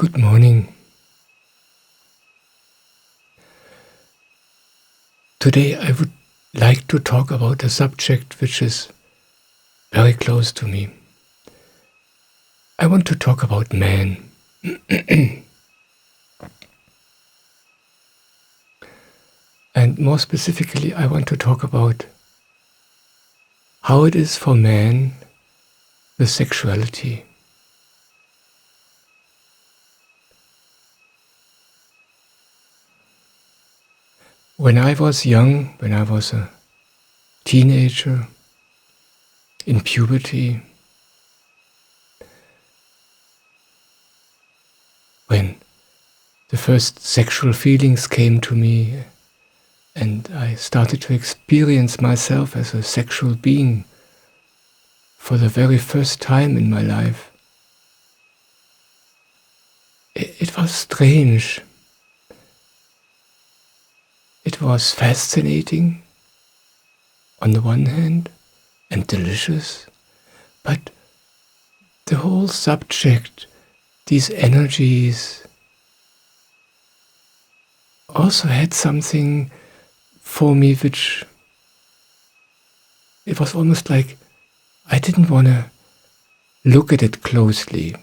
Good morning. Today I would like to talk about a subject which is very close to me. I want to talk about man. And more specifically, I want to talk about how it is for man with sexuality. When I was young, when I was a teenager, in puberty, when the first sexual feelings came to me and I started to experience myself as a sexual being for the very first time in my life, it was strange. It was fascinating on the one hand and delicious, but the whole subject, these energies, also had something for me which it was almost like I didn't want to look at it closely.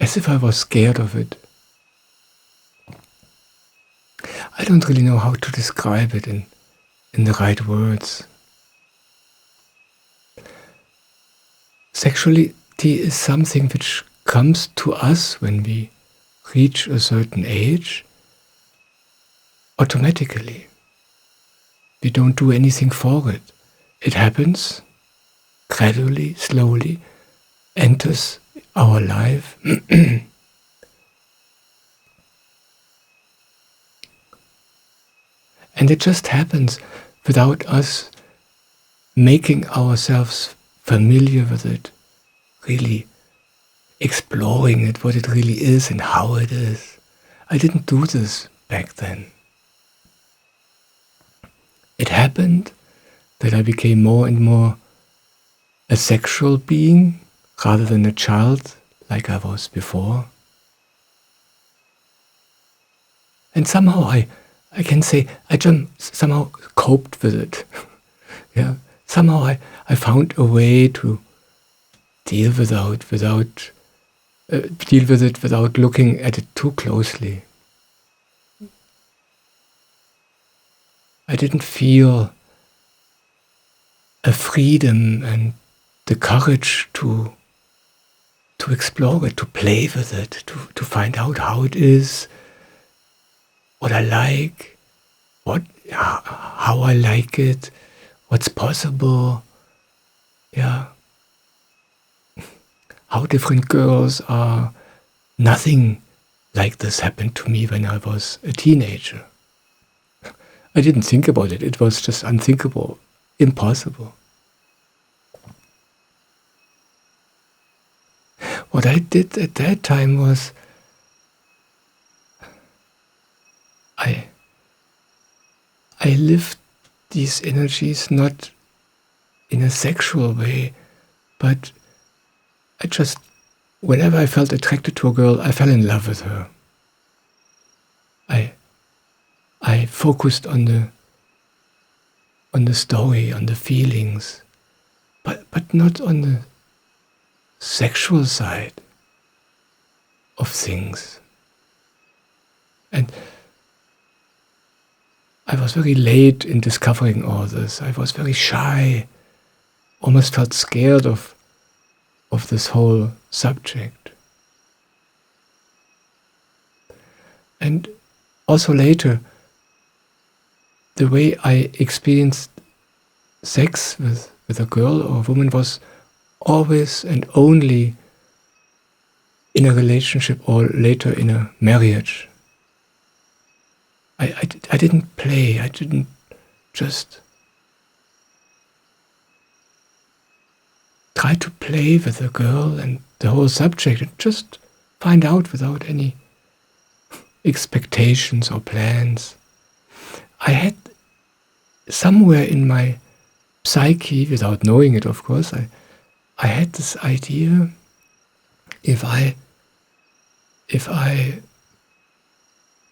As if I was scared of it. I don't really know how to describe it in the right words. Sexuality is something which comes to us when we reach a certain age automatically. We don't do anything for it. It happens gradually, slowly, enters our life. And it just happens without us making ourselves familiar with it, really exploring it, what it really is and how it is. I didn't do this back then. It happened that I became more and more a sexual being rather than a child like I was before. And somehow I can say I just somehow coped with it. Yeah, somehow I found a way to deal with it without looking at it too closely. I didn't feel a freedom and the courage to explore it, to play with it, to find out how it is, what I like, how I like it, what's possible, yeah, how different girls are. Nothing like this happened to me when I was a teenager. I didn't think about it. It was just unthinkable, impossible. What I did at that time was I lived these energies not in a sexual way, but I just, whenever I felt attracted to a girl, I fell in love with her. I focused on the story, on the feelings, but not on the sexual side of things. And I was very late in discovering all this. I was very shy, almost felt scared of this whole subject. And also later, the way I experienced sex with a girl or a woman was always and only in a relationship or later in a marriage. I didn't play, I didn't just try to play with a girl and the whole subject and just find out without any expectations or plans. I had somewhere in my psyche, without knowing it of course, I had this idea, if I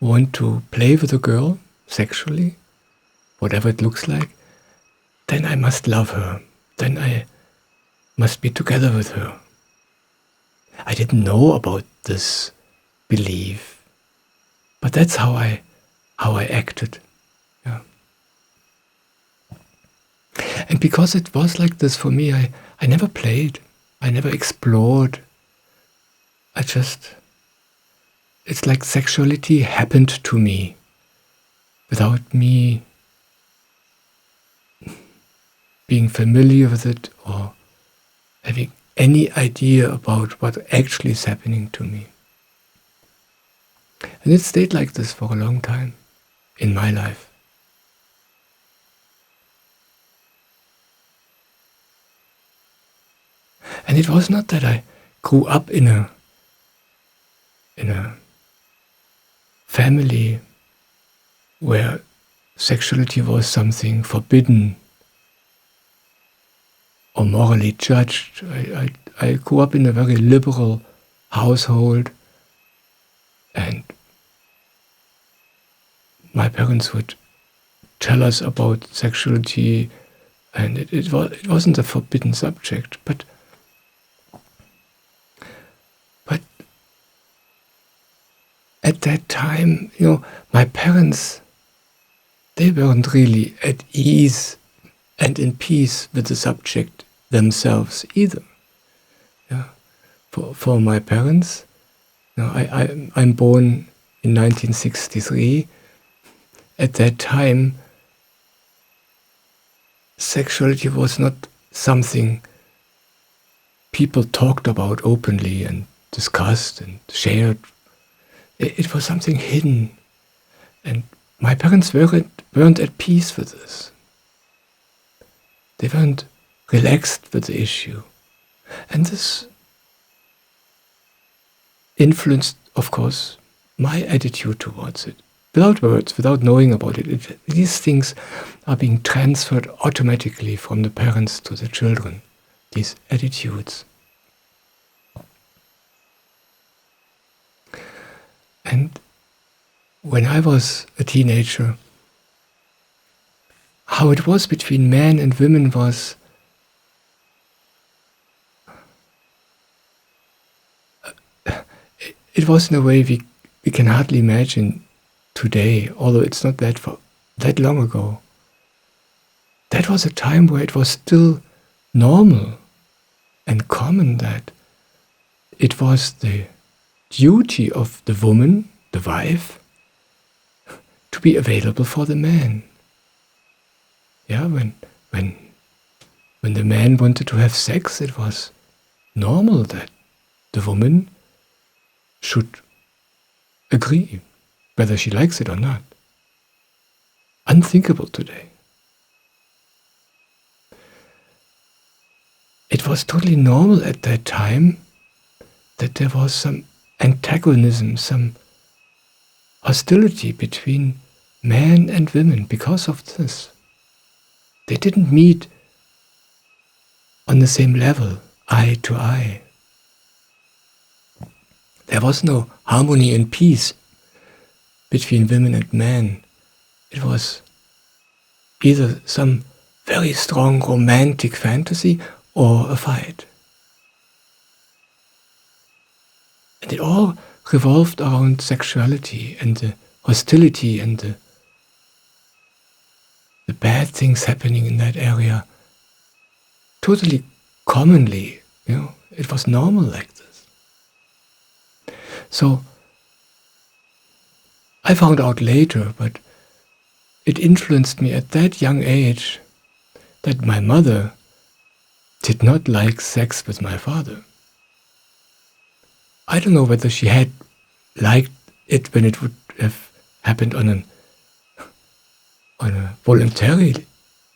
want to play with a girl sexually, whatever it looks like, then I must love her. Then I must be together with her. I didn't know about this belief, but that's how I acted. Yeah. And because it was like this for me, I never played. I never explored. It's like sexuality happened to me without me being familiar with it or having any idea about what actually is happening to me. And it stayed like this for a long time in my life. And it was not that I grew up in a family where sexuality was something forbidden or morally judged. I grew up in a very liberal household, and my parents would tell us about sexuality, and it wasn't a forbidden subject, but at that time, my parents, they weren't really at ease and in peace with the subject themselves either. Yeah. For my parents, I'm born in 1963. At that time, sexuality was not something people talked about openly and discussed and shared. It was something hidden, and my parents weren't at peace with this. They weren't relaxed with the issue, and this influenced, of course, my attitude towards it. Without words, without knowing about it, these things are being transferred automatically from the parents to the children, these attitudes. And when I was a teenager, how it was between men and women was it was in a way we can hardly imagine today, although it's not that long ago. That was a time where it was still normal and common that it was the duty of the woman, the wife, to be available for the man. Yeah, when the man wanted to have sex, it was normal that the woman should agree, whether she likes it or not. Unthinkable today. It was totally normal at that time that there was some antagonism, some hostility between men and women because of this. They didn't meet on the same level, eye to eye. There was no harmony and peace between women and men. It was either some very strong romantic fantasy or a fight. And it all revolved around sexuality and the hostility and the bad things happening in that area. Totally commonly, it was normal like this. So I found out later, but it influenced me at that young age that my mother did not like sex with my father. I don't know whether she had liked it when it would have happened on a voluntary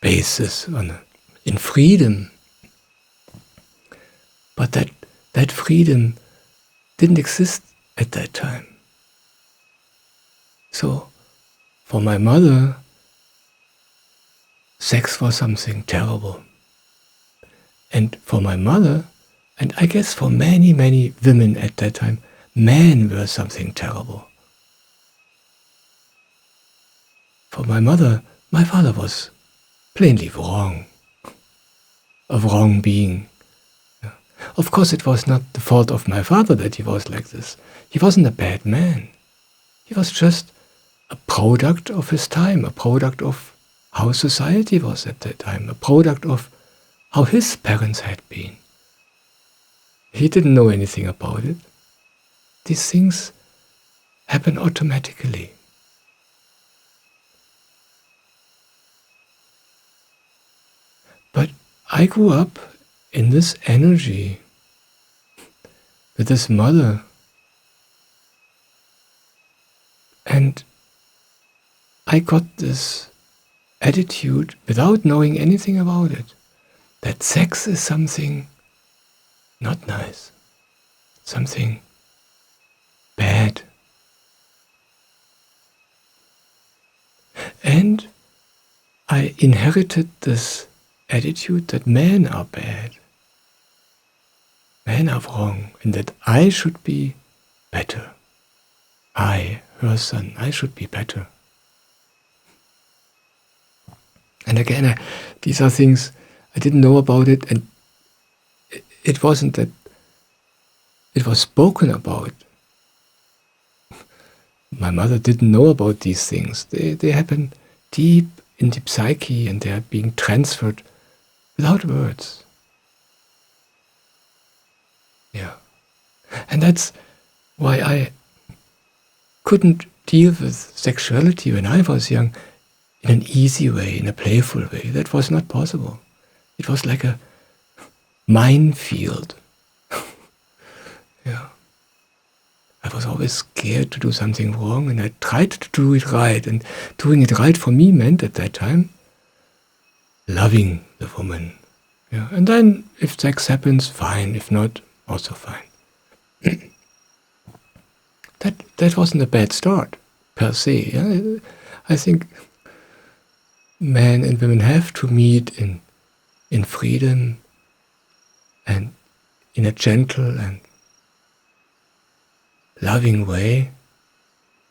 basis, in freedom. But that freedom didn't exist at that time. So, for my mother, sex was something terrible. And for my mother, and I guess for many, many women at that time, men were something terrible. For my mother, my father was plainly wrong, a wrong being. Of course, it was not the fault of my father that he was like this. He wasn't a bad man. He was just a product of his time, a product of how society was at that time, a product of how his parents had been. He didn't know anything about it. These things happen automatically. But I grew up in this energy with this mother, and I got this attitude without knowing anything about it, that sex is something not nice, something bad. And I inherited this attitude that men are bad, men are wrong, and that I should be better. I, her son, I should be better. And again, these are things I didn't know about it, and it wasn't that it was spoken about. My mother didn't know about these things. They happen deep in the psyche, and they are being transferred without words. Yeah. And that's why I couldn't deal with sexuality when I was young in an easy way, in a playful way. That was not possible. It was like a minefield. Yeah. I was always scared to do something wrong, and I tried to do it right. And doing it right for me meant at that time loving the woman. Yeah. And then if sex happens, fine. If not, also fine. That wasn't a bad start, per se. Yeah? I think men and women have to meet in freedom and in a gentle and loving way,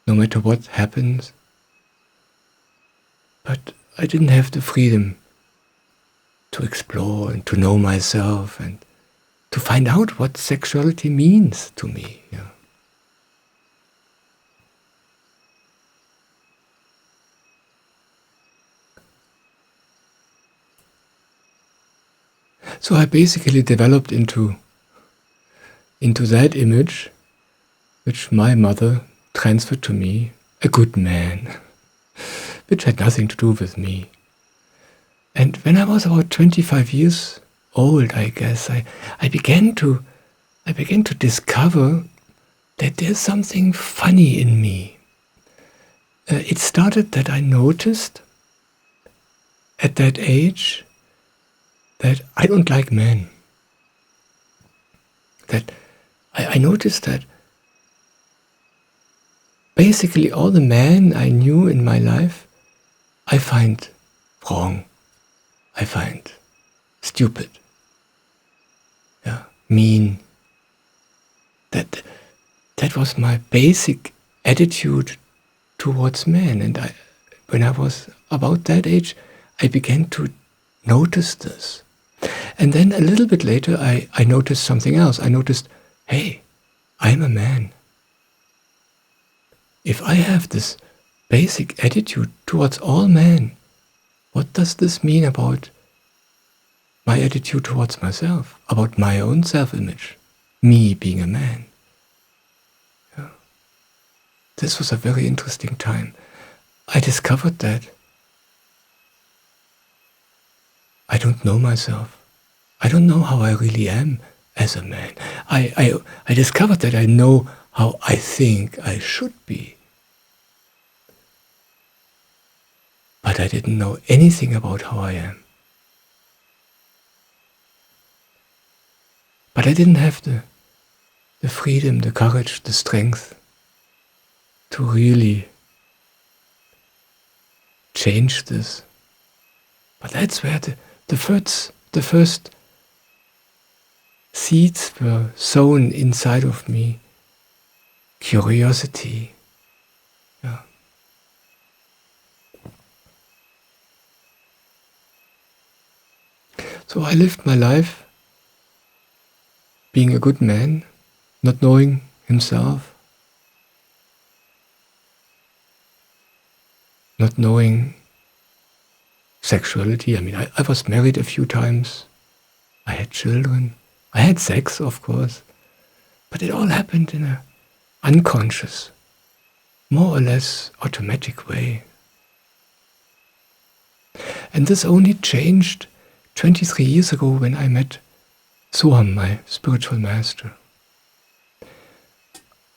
no matter what happens. But I didn't have the freedom to explore and to know myself and to find out what sexuality means to me. Yeah. So I basically developed into that image which my mother transferred to me, a good man, which had nothing to do with me. And when I was about 25 years old, I guess, I began to discover that there's something funny in me. It started that I noticed at that age that I don't like men. That I noticed that basically all the men I knew in my life, I find wrong. I find stupid. Yeah, mean. That was my basic attitude towards men. And when I was about that age, I began to notice this. And then a little bit later, I noticed something else. I noticed, hey, I'm a man. If I have this basic attitude towards all men, what does this mean about my attitude towards myself, about my own self-image, me being a man? Yeah. This was a very interesting time. I discovered that I don't know myself. I don't know how I really am as a man. I discovered that I know how I think I should be. But I didn't know anything about how I am. But I didn't have the freedom, the courage, the strength to really change this. But that's where the first seeds were sown inside of me. Curiosity. Yeah. So I lived my life being a good man, not knowing himself, not knowing sexuality. I mean, I was married a few times. I had children. I had sex, of course. But it all happened in an unconscious, more or less automatic way. And this only changed 23 years ago when I met Soham, my spiritual master.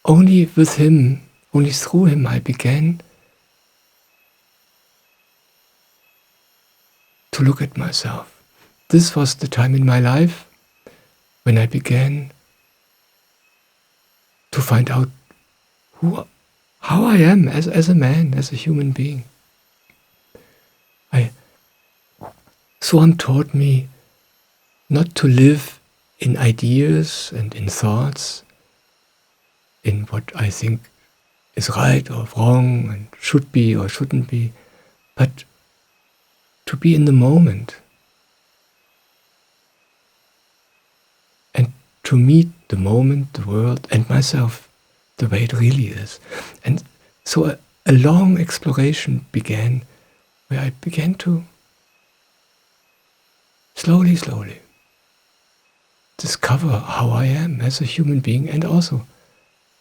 Only with him, only through him, I began to look at myself. This was the time in my life when I began to find out how I am as a man, as a human being. Soham taught me not to live in ideas and in thoughts, in what I think is right or wrong and should be or shouldn't be, but to be in the moment and to meet the moment, the world, and myself the way it really is. And so a long exploration began where I began to slowly discover how I am as a human being and also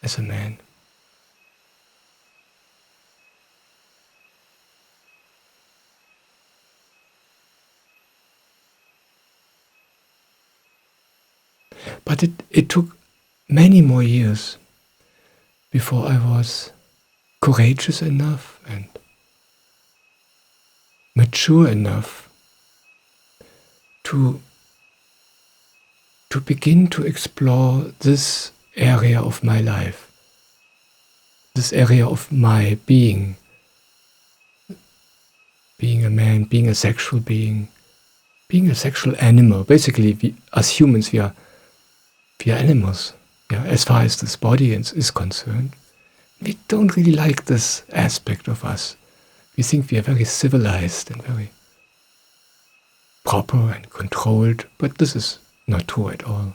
as a man. But it took many more years before I was courageous enough and mature enough to begin to explore this area of my life, this area of my being a man, being a sexual being, being a sexual animal. Basically, as humans, we are animals, yeah, as far as this body is concerned. We don't really like this aspect of us. We think we are very civilized and very proper and controlled, but this is not true at all.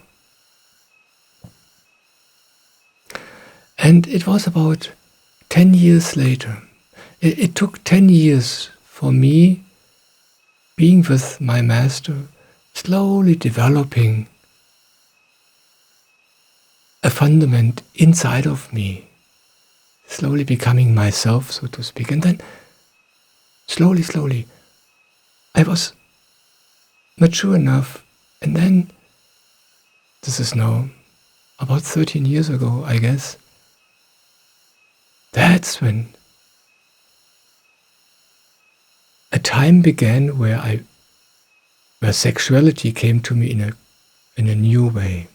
And it was about 10 years later. It took 10 years for me, being with my master, slowly developing a fundament inside of me, slowly becoming myself, so to speak. And then, slowly, I was mature enough, and then, this is now about 13 years ago, I guess, that's when a time began where sexuality came to me in a new way.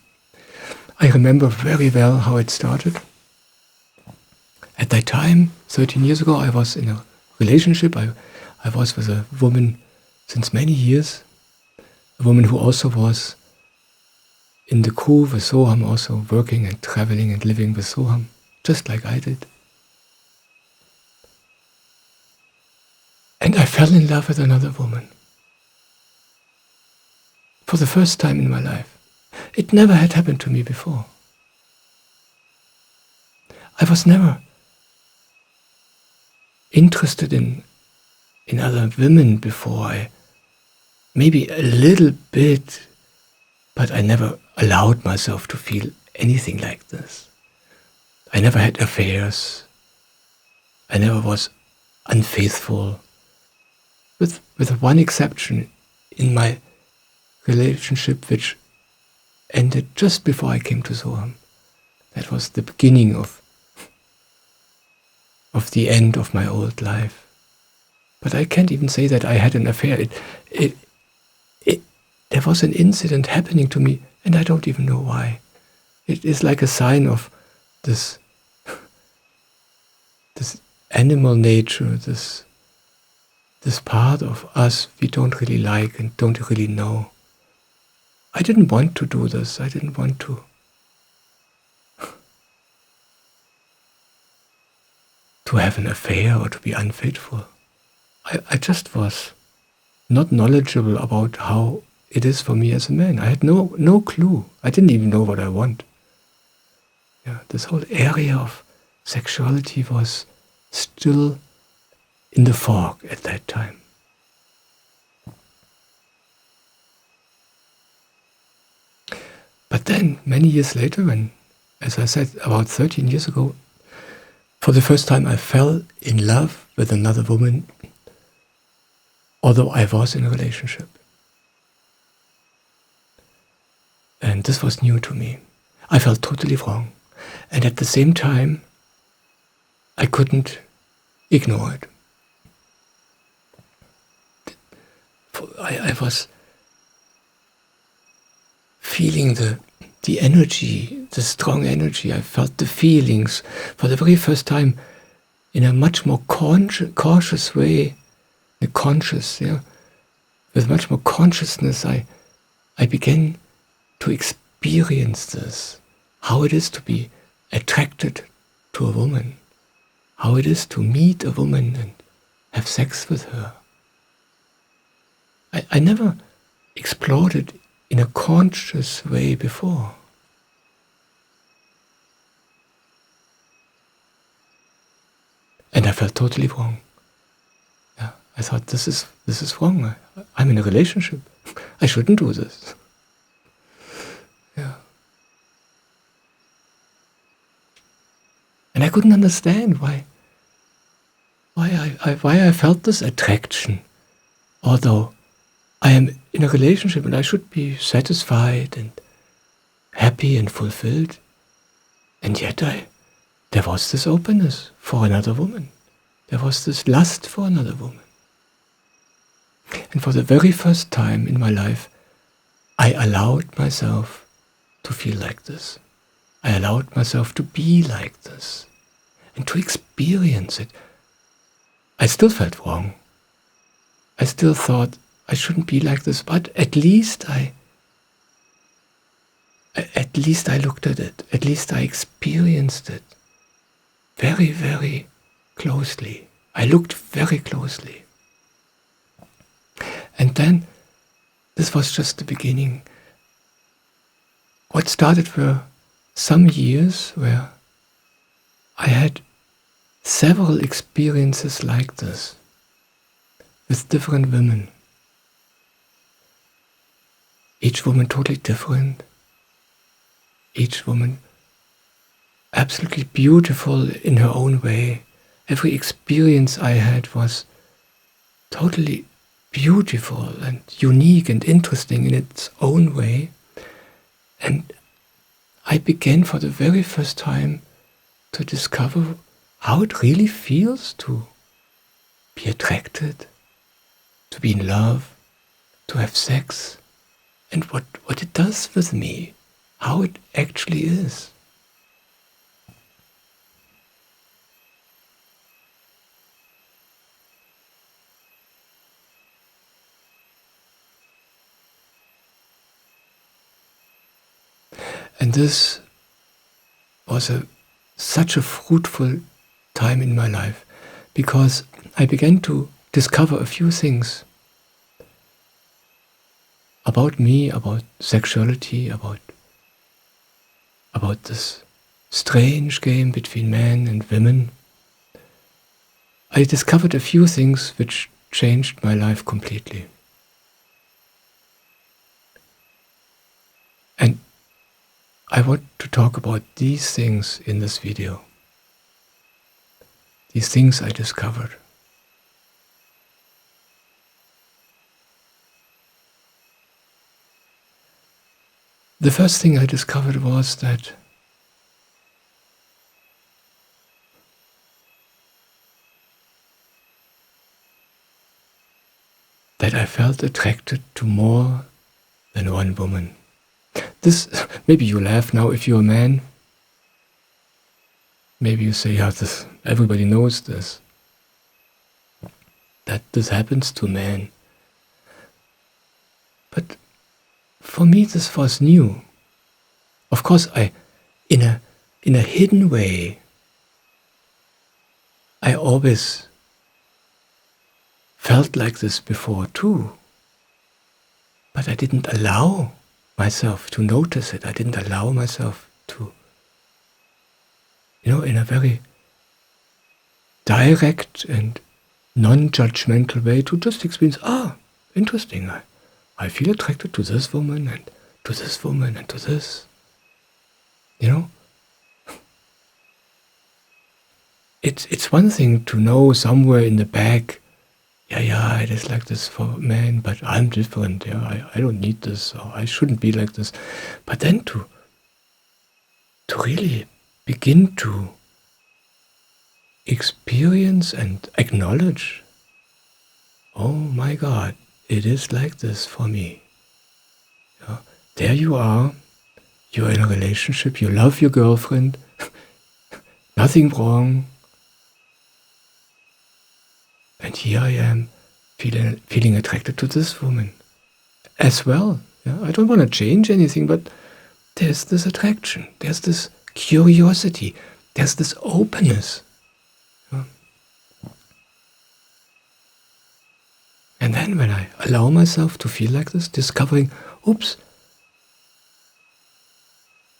I remember very well how it started. At that time, 13 years ago, I was in a relationship. I was with a woman since many years, a woman who also was in the crew with Soham, also working and traveling and living with Soham, just like I did. And I fell in love with another woman. For the first time in my life. It never had happened to me before. I was never interested in other women before. Maybe a little bit, but I never allowed myself to feel anything like this. I never had affairs. I never was unfaithful. With one exception in my relationship, which ended just before I came to Soham. That was the beginning of the end of my old life. But I can't even say that I had an affair. There was an incident happening to me, and I don't even know why. It is like a sign of this animal nature, this part of us we don't really like and don't really know. I didn't want to do this. I didn't want to have an affair or to be unfaithful. I just was not knowledgeable about how it is for me as a man. I had no clue. I didn't even know what I want. Yeah, this whole area of sexuality was still in the fog at that time. But then, many years later, when, as I said, about 13 years ago, for the first time I fell in love with another woman, although I was in a relationship. And this was new to me. I felt totally wrong. And at the same time, I couldn't ignore it. I was feeling the energy, the strong energy. I felt the feelings for the very first time in a much more cautious way, with much more consciousness. I began to experience this, how it is to be attracted to a woman, how it is to meet a woman and have sex with her. I never explored it in a conscious way before. And I felt totally wrong. Yeah, I thought, this is wrong. I'm in a relationship. I shouldn't do this. Yeah. And I couldn't understand why I felt this attraction, although I am in a relationship and I should be satisfied and happy and fulfilled. And yet there was this openness for another woman. There was this lust for another woman. And for the very first time in my life, I allowed myself to feel like this. I allowed myself to be like this and to experience it. I still felt wrong. I still thought I shouldn't be like this, but at least I looked at it. At least I experienced it very, very closely. I looked very closely. And then, this was just the beginning. What started were some years where I had several experiences like this with different women. Each woman totally different. Each woman absolutely beautiful in her own way. Every experience I had was totally beautiful and unique and interesting in its own way. And I began for the very first time to discover how it really feels to be attracted, to be in love, to have sex, and what it does with me, how it actually is. And this was such a fruitful time in my life, because I began to discover a few things about me, about sexuality, about this strange game between men and women. I discovered a few things which changed my life completely. And I want to talk about these things in this video. These things I discovered. The first thing I discovered was that I felt attracted to more than one woman. This, maybe you laugh now if you're a man. Maybe you say, yeah, everybody knows this. That this happens to men. But for me this was new. Of course, in a hidden way, I always felt like this before too. But I didn't allow myself to notice it. I didn't allow myself to, in a very direct and non-judgmental way to just experience, interesting, I feel attracted to this woman and to this woman and to this. It's one thing to know somewhere in the back, it is like this for men, but I'm different, I don't need this, or I shouldn't be like this. But then to really begin to experience and acknowledge, oh my God, it is like this for me. There you are, you're in a relationship, you love your girlfriend, nothing wrong. And here I am, feeling attracted to this woman as well. I don't want to change anything, but there's this attraction, there's this curiosity, there's this openness. And then when I allow myself to feel like this, discovering, oops,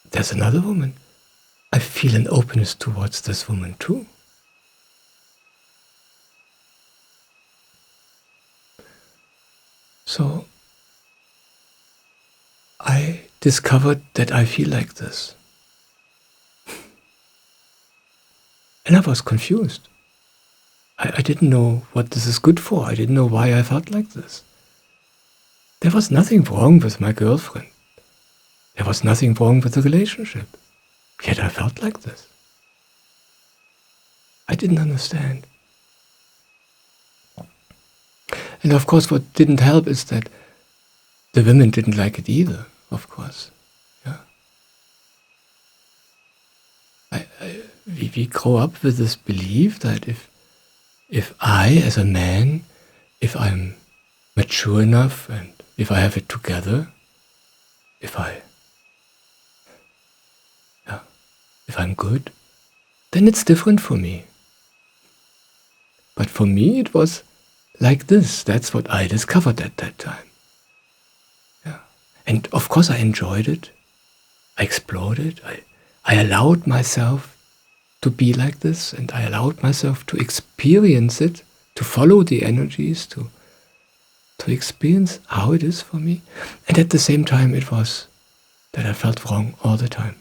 there's another woman, I feel an openness towards this woman too. So I discovered that I feel like this. And I was confused. I didn't know what this is good for. I didn't know why I felt like this. There was nothing wrong with my girlfriend. There was nothing wrong with the relationship. Yet I felt like this. I didn't understand. And of course, what didn't help is that the women didn't like it either, of course. We grow up with this belief that if I, as a man, if I'm mature enough and if I have it together, if I'm good, then it's different for me. But for me, it was like this. That's what I discovered at that time. And of course I enjoyed it. I explored it. I allowed myself to be like this, and I allowed myself to experience it, to follow the energies, to experience how it is for me. And at the same time it was that I felt wrong all the time.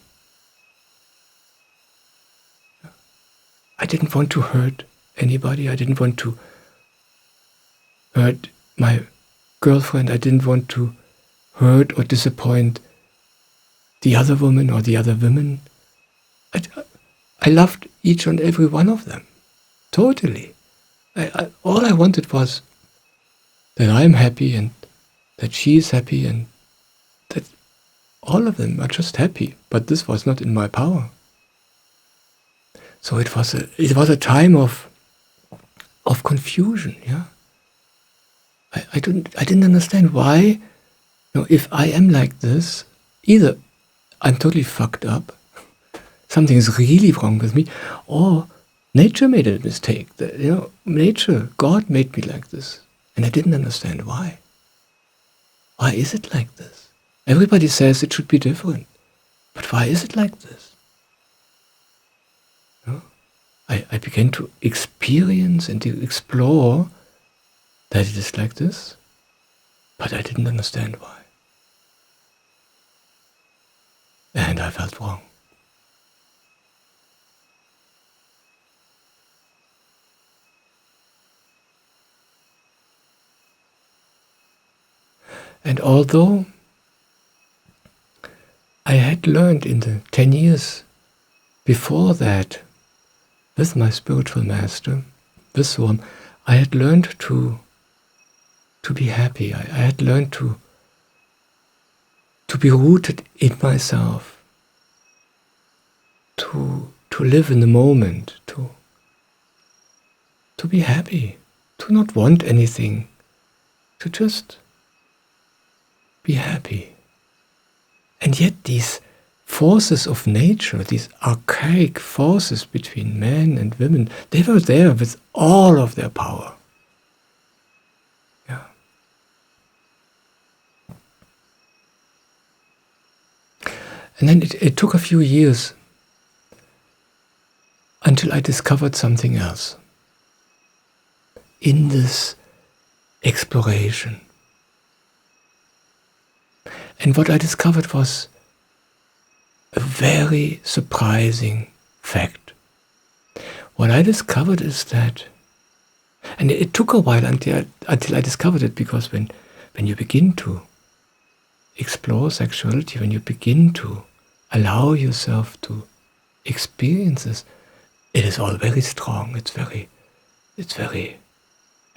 I didn't want to hurt anybody. I didn't want to hurt my girlfriend. I didn't want to hurt or disappoint the other woman or the other women. I loved each and every one of them, totally. All I wanted was that I'm happy and that she's happy and that all of them are just happy. But this was not in my power. So it was a time of confusion. I didn't understand why. If I am like this, either I'm totally fucked up, something is really wrong with me, or nature made a mistake. Nature, God made me like this, and I didn't understand why. Why is it like this? Everybody says it should be different, but why is it like this? I began to experience and to explore that it is like this, but I didn't understand why. And I felt wrong. And although I had learned in the 10 years before that, with my spiritual master, with Swam, I had learned to be happy. I had learned to be rooted in myself, to live in the moment, to be happy, to not want anything, to just be happy. And yet these forces of nature, these archaic forces between men and women, they were there with all of their power. Yeah. And then it took a few years until I discovered something else in this exploration. And what I discovered was a very surprising fact. What I discovered is that, and it took a while until I discovered it, because when you begin to explore sexuality, when you begin to allow yourself to experience this, it is all very strong. It's very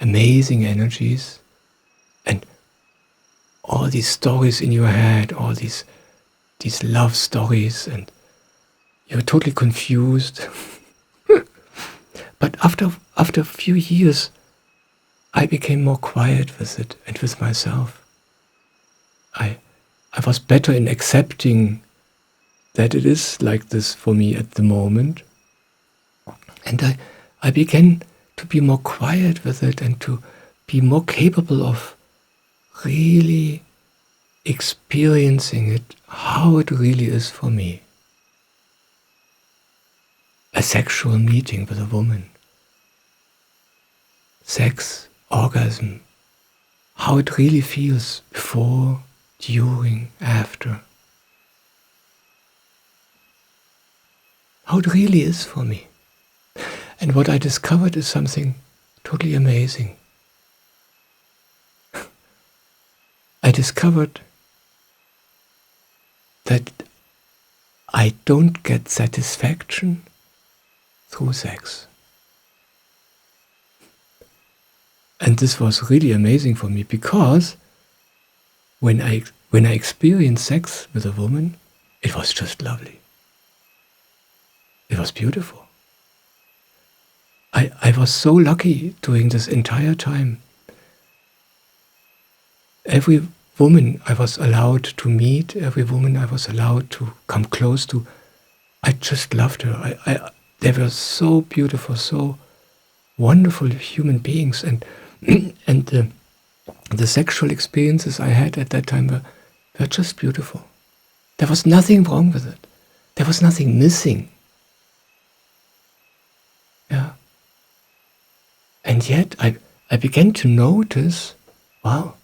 amazing energies, and all these stories in your head, all these love stories, and you're totally confused. But after a few years, I became more quiet with it and with myself. I was better in accepting that it is like this for me at the moment. And I began to be more quiet with it and to be more capable of really experiencing it, how it really is for me. A sexual meeting with a woman. Sex, orgasm, how it really feels before, during, after. How it really is for me. And what I discovered is something totally amazing. I discovered that I don't get satisfaction through sex. And this was really amazing for me, because when I experienced sex with a woman, it was just lovely. It was beautiful. I was so lucky during this entire time. Every woman I was allowed to meet, every woman I was allowed to come close to, I just loved her. They were so beautiful, so wonderful human beings, and the sexual experiences I had at that time were just beautiful. There was nothing wrong with it. There was nothing missing. Yeah. And yet I began to notice, wow.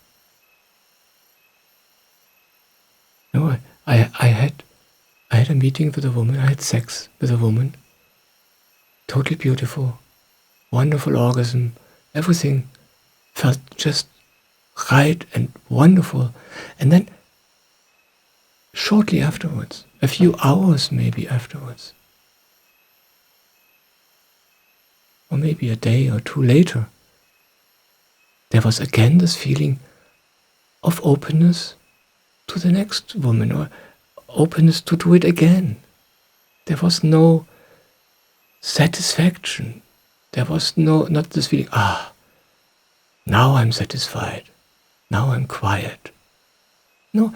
No, I had a meeting with a woman, I had sex with a woman, totally beautiful, wonderful orgasm, everything felt just right and wonderful. And then shortly afterwards, a few hours maybe afterwards, or maybe a day or two later, there was again this feeling of openness to the next woman, or openness to do it again. There was no satisfaction. There was not this feeling, now I'm satisfied. Now I'm quiet. No,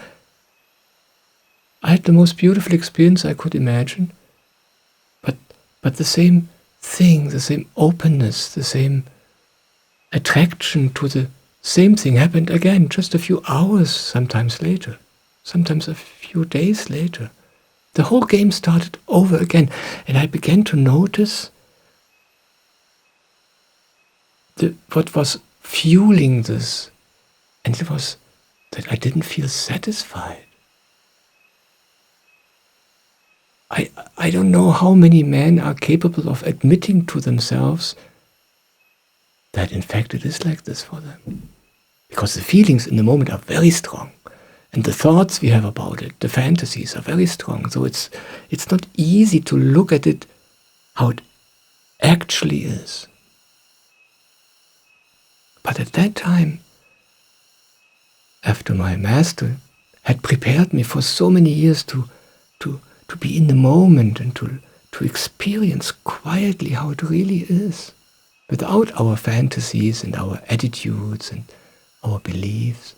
I had the most beautiful experience I could imagine, but the same thing, the same openness, the same attraction to the same thing happened again, just a few hours sometimes later, sometimes a few days later. The whole game started over again, and I began to notice what was fueling this, and it was that I didn't feel satisfied. I don't know how many men are capable of admitting to themselves that in fact it is like this for them. Because the feelings in the moment are very strong, and the thoughts we have about it, the fantasies are very strong. So it's not easy to look at it how it actually is. But at that time, after my master had prepared me for so many years to be in the moment and to experience quietly how it really is, without our fantasies and our attitudes and our beliefs,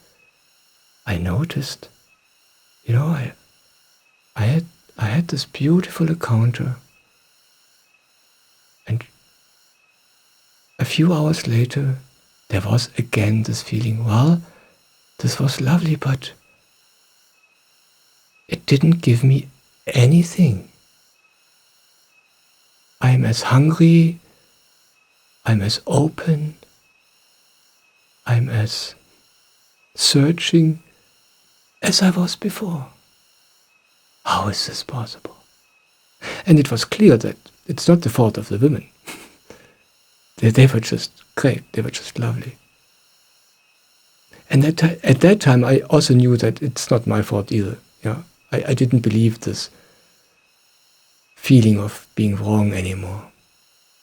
I noticed, I had this beautiful encounter, and a few hours later, there was again this feeling, well, this was lovely, but it didn't give me anything. I'm as hungry, I'm as open, I'm as searching as I was before. How is this possible? And it was clear that it's not the fault of the women. They were just great, they were just lovely. And at that time I also knew that it's not my fault either. Yeah, I didn't believe this feeling of being wrong anymore.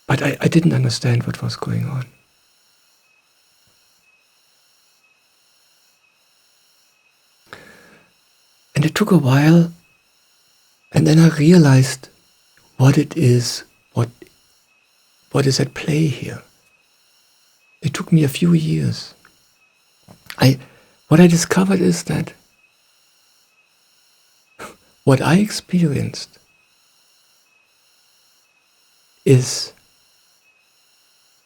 But I didn't understand what was going on. And it took a while, and then I realized what it is, what is at play here. It took me a few years. What I discovered is that what I experienced is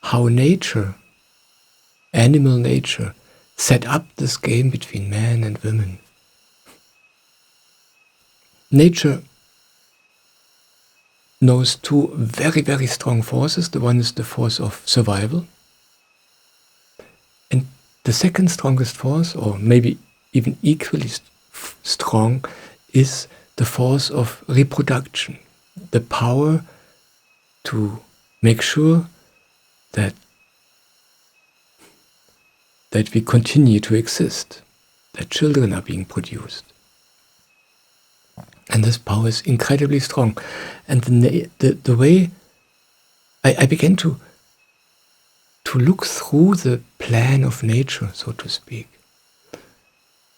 how nature, animal nature, set up this game between man and women. Nature knows two very, very strong forces. The one is the force of survival. And the second strongest force, or maybe even equally strong, is the force of reproduction. The power to make sure that we continue to exist, that children are being produced. And this power is incredibly strong. And the way I began to look through the plan of nature, so to speak.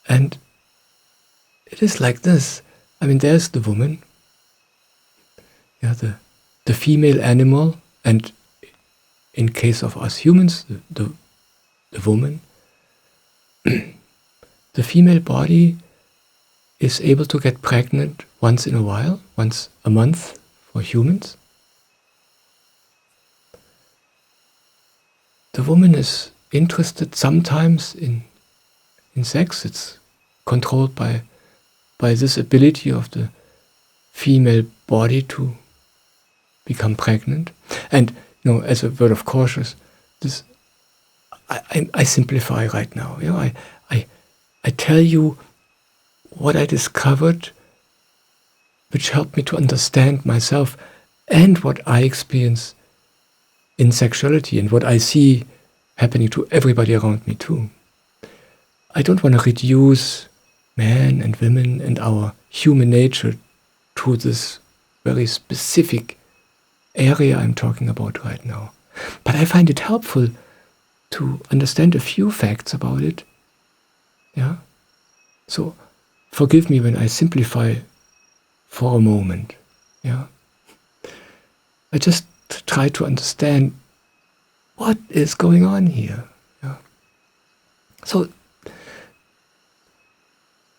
And it is like this. I mean, there's the woman, yeah, the female animal, and in case of us humans, the woman. The female body is able to get pregnant once in a while, once a month for humans. The woman is interested sometimes in sex. It's controlled by this ability of the female body to become pregnant. And as a word of caution, this I simplify right now. I tell you what I discovered, which helped me to understand myself and what I experience in sexuality and what I see happening to everybody around me too. I don't want to reduce men and women and our human nature to this very specific area I'm talking about right now. But I find it helpful to understand a few facts about it. Yeah? So forgive me when I simplify for a moment. Yeah? I just try to understand what is going on here. Yeah? So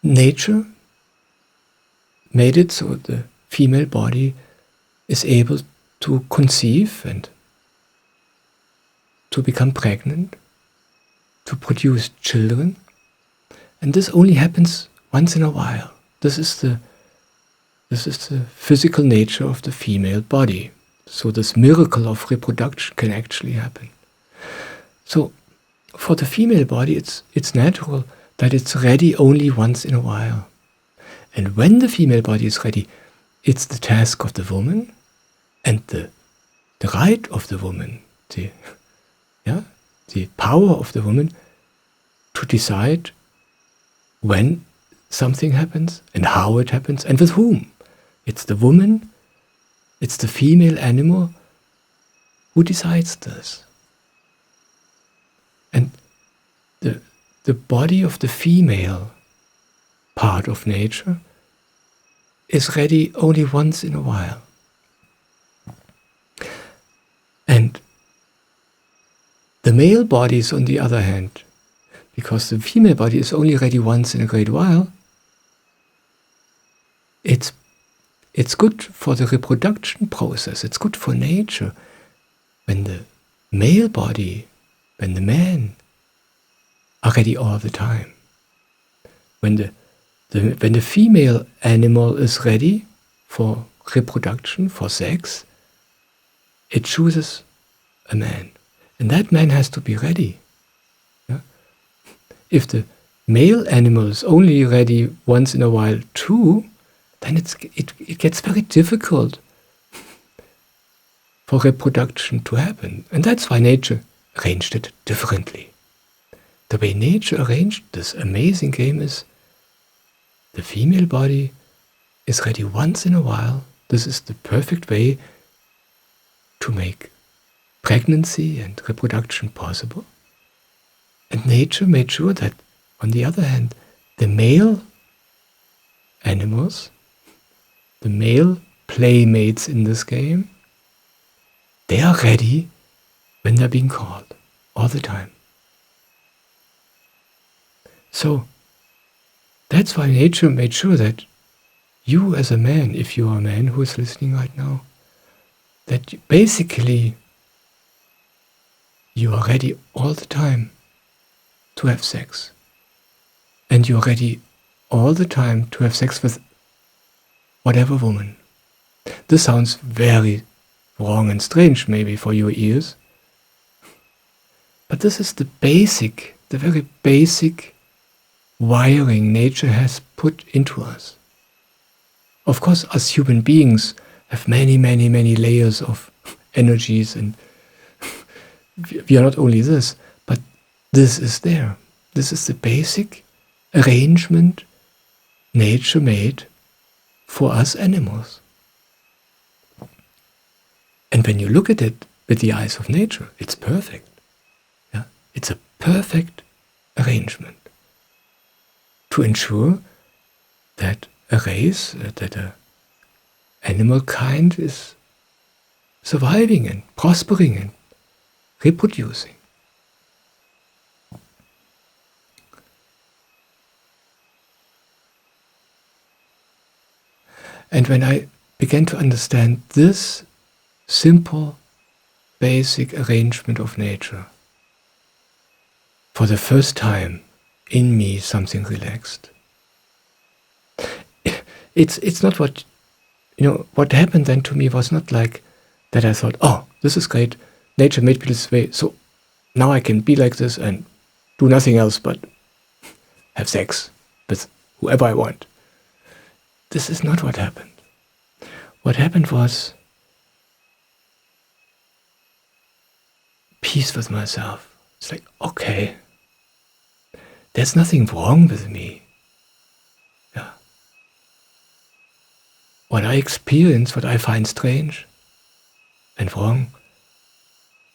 nature made it so the female body is able to conceive and to become pregnant, to produce children, and this only happens once in a while. This is the physical nature of the female body. So this miracle of reproduction can actually happen. So for the female body, it's natural that it's ready only once in a while. And when the female body is ready, it's the task of the woman and the right of the woman, the power of the woman to decide when something happens and how it happens and with whom. It's the woman, it's the female animal who decides this. And the body of the female part of nature is ready only once in a while. And the male bodies, on the other hand, because the female body is only ready once in a great while, its it's good for the reproduction process, it's good for nature. When the male body, when the men are ready all the time, when the female animal is ready for reproduction, for sex, it chooses a man. And that man has to be ready. Yeah? If the male animal is only ready once in a while too, then it gets very difficult for reproduction to happen. And that's why nature arranged it differently. The way nature arranged this amazing game is the female body is ready once in a while. This is the perfect way to make pregnancy and reproduction possible. And nature made sure that, on the other hand, the male animals, the male playmates in this game, they are ready when they're being called all the time. So that's why nature made sure that you as a man, if you are a man who is listening right now, that basically you are ready all the time to have sex. And you're ready all the time to have sex with whatever woman. This sounds very wrong and strange maybe for your ears. But this is the very basic wiring nature has put into us. Of course, us human beings have many, many, many layers of energies, and we are not only this, but this is there. This is the basic arrangement nature made for us animals. And when you look at it with the eyes of nature, it's perfect. Yeah? It's a perfect arrangement to ensure that a race, that an animal kind is surviving and prospering and reproducing. And when I began to understand this simple, basic arrangement of nature, for the first time in me something relaxed. It's not what happened then to me was not like that I thought, oh, this is great, nature made me this way, so now I can be like this and do nothing else but have sex with whoever I want. This is not what happened. What happened was peace with myself. It's like, okay, there's nothing wrong with me. Yeah. What I experience, what I find strange and wrong,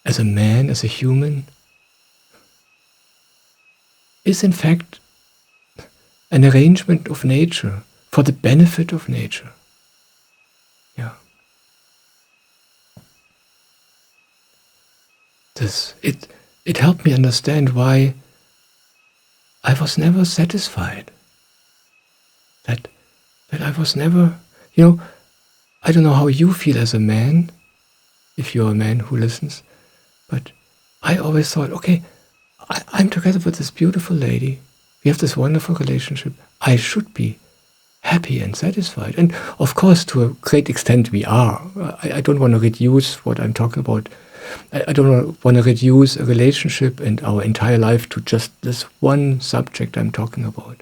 as a man, as a human, is in fact an arrangement of nature for the benefit of nature. Yeah. It helped me understand why I was never satisfied. That I was never, I don't know how you feel as a man, if you're a man who listens, but I always thought, okay, I'm together with this beautiful lady. We have this wonderful relationship. I should be happy and satisfied. And of course, to a great extent, we are. I don't want to reduce what I'm talking about. I don't want to reduce a relationship and our entire life to just this one subject I'm talking about.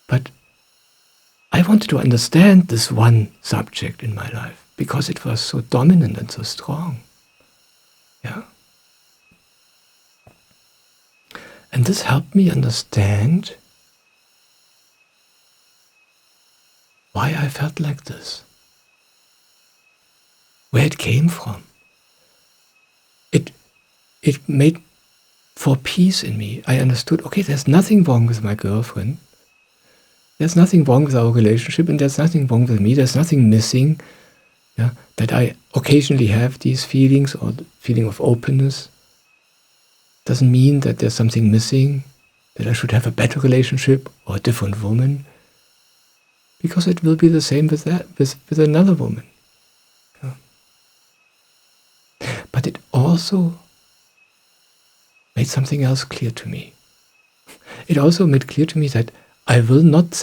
But I wanted to understand this one subject in my life because it was so dominant and so strong. Yeah. And this helped me understand why I felt like this, where it came from. It made for peace in me. I understood, okay, there's nothing wrong with my girlfriend. There's nothing wrong with our relationship, and there's nothing wrong with me. There's nothing missing. Yeah, that I occasionally have these feelings or the feeling of openness. Doesn't mean that there's something missing, that I should have a better relationship or a different woman. because it will be the same with with another woman. Yeah. But it also made something else clear to me. It also made clear to me that I will not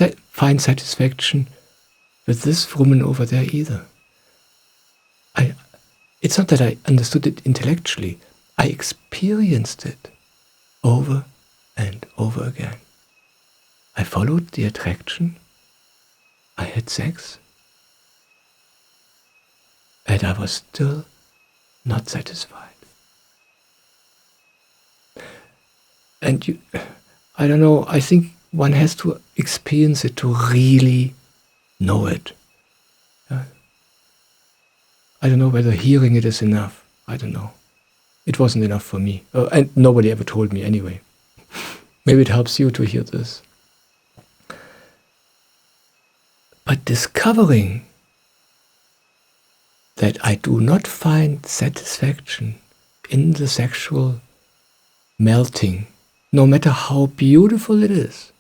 find satisfaction with this woman over there either. It's not that I understood it intellectually. I experienced it over and over again. I followed the attraction. I had sex. And I was still not satisfied. And I don't know, I think one has to experience it to really know it. I don't know whether hearing it is enough. I don't know. It wasn't enough for me. And nobody ever told me anyway. Maybe it helps you to hear this. But discovering that I do not find satisfaction in the sexual melting, no matter how beautiful it is,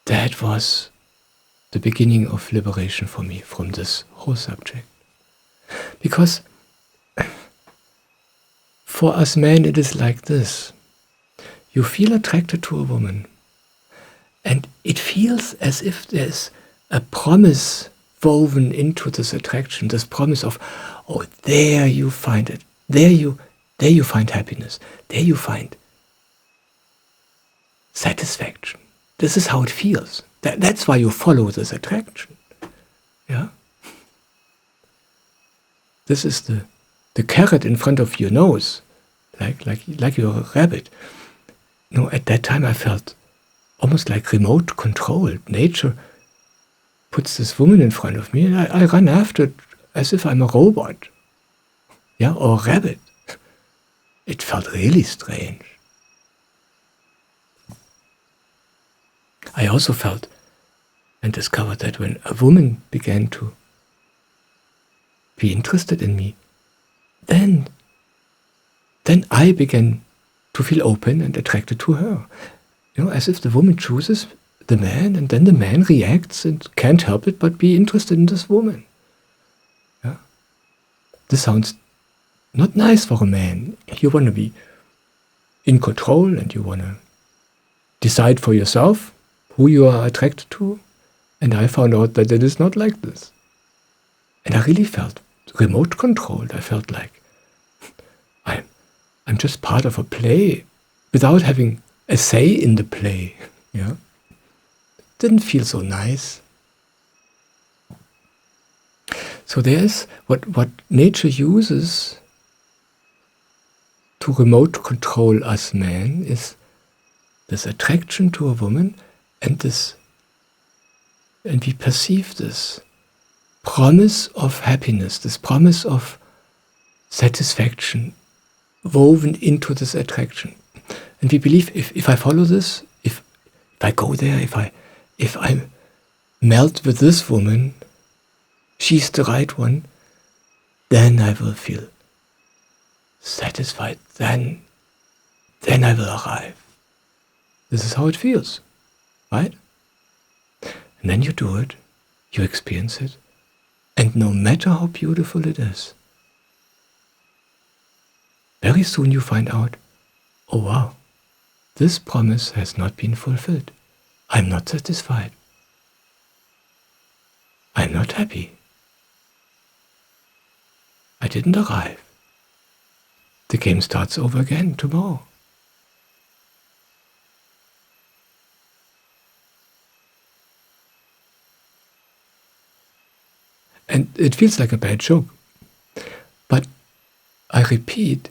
that was the beginning of liberation for me from this whole subject. Because for us men it is like this. You feel attracted to a woman, and it feels as if there's a promise woven into this attraction, this promise of, oh, there you find it, there you find happiness, there you find satisfaction. This is how it feels. That's why you follow this attraction. Yeah. This is the carrot in front of your nose, like you're a rabbit. No, at that time I felt almost like remote controlled. Nature puts this woman in front of me, and I run after it as if I'm a robot. Yeah, or a rabbit. It felt really strange. I also felt and discovered that when a woman began to be interested in me, then I began to feel open and attracted to her. You know, as if the woman chooses the man, and then the man reacts and can't help it but be interested in this woman. Yeah? This sounds not nice for a man. You want to be in control, and you want to decide for yourself who you are attracted to. And I found out that it is not like this. And I really felt remote controlled. I felt like I'm just part of a play without having a say in the play. Yeah, didn't feel so nice. So there's what nature uses to remote control us men is this attraction to a woman, and we perceive this promise of happiness, this promise of satisfaction woven into this attraction. And we believe if I follow this, if I go there, if I melt with this woman, she's the right one, then I will feel satisfied, then I will arrive. This is how it feels, right? And then you do it, you experience it, and no matter how beautiful it is, very soon you find out, oh wow, this promise has not been fulfilled. I'm not satisfied. I'm not happy. I didn't arrive. The game starts over again tomorrow. And it feels like a bad joke. But I repeat,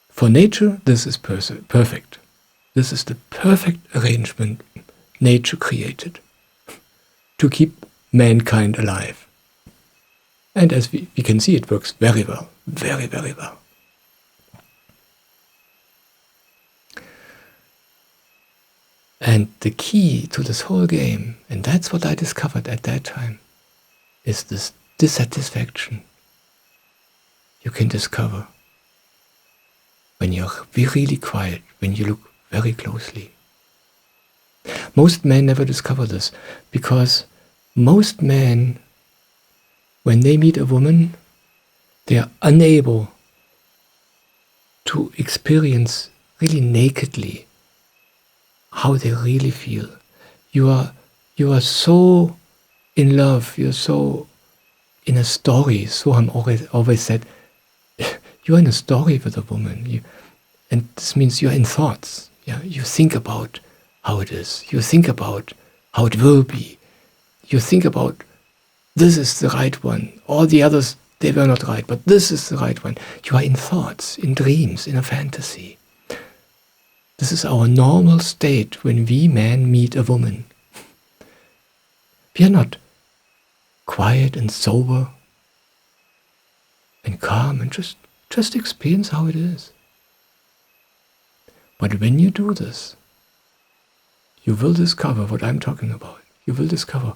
for nature, this is perfect. This is the perfect arrangement nature created to keep mankind alive. And as we can see, it works very well, very, very well. And the key to this whole game, and that's what I discovered at that time, is this dissatisfaction you can discover when you're really quiet, when you look very closely. Most men never discover this, because most men, when they meet a woman, they are unable to experience really nakedly how they really feel. You are so in love, you're so in a story. Soham always said, you're in a story with a woman. And this means you're in thoughts. Yeah? You think about how it is. You think about how it will be. You think about, this is the right one. All the others, they were not right, but this is the right one. You are in thoughts, in dreams, in a fantasy. This is our normal state when we men meet a woman. We are not quiet and sober and calm and just experience how it is. But when you do this, you will discover what I'm talking about. You will discover,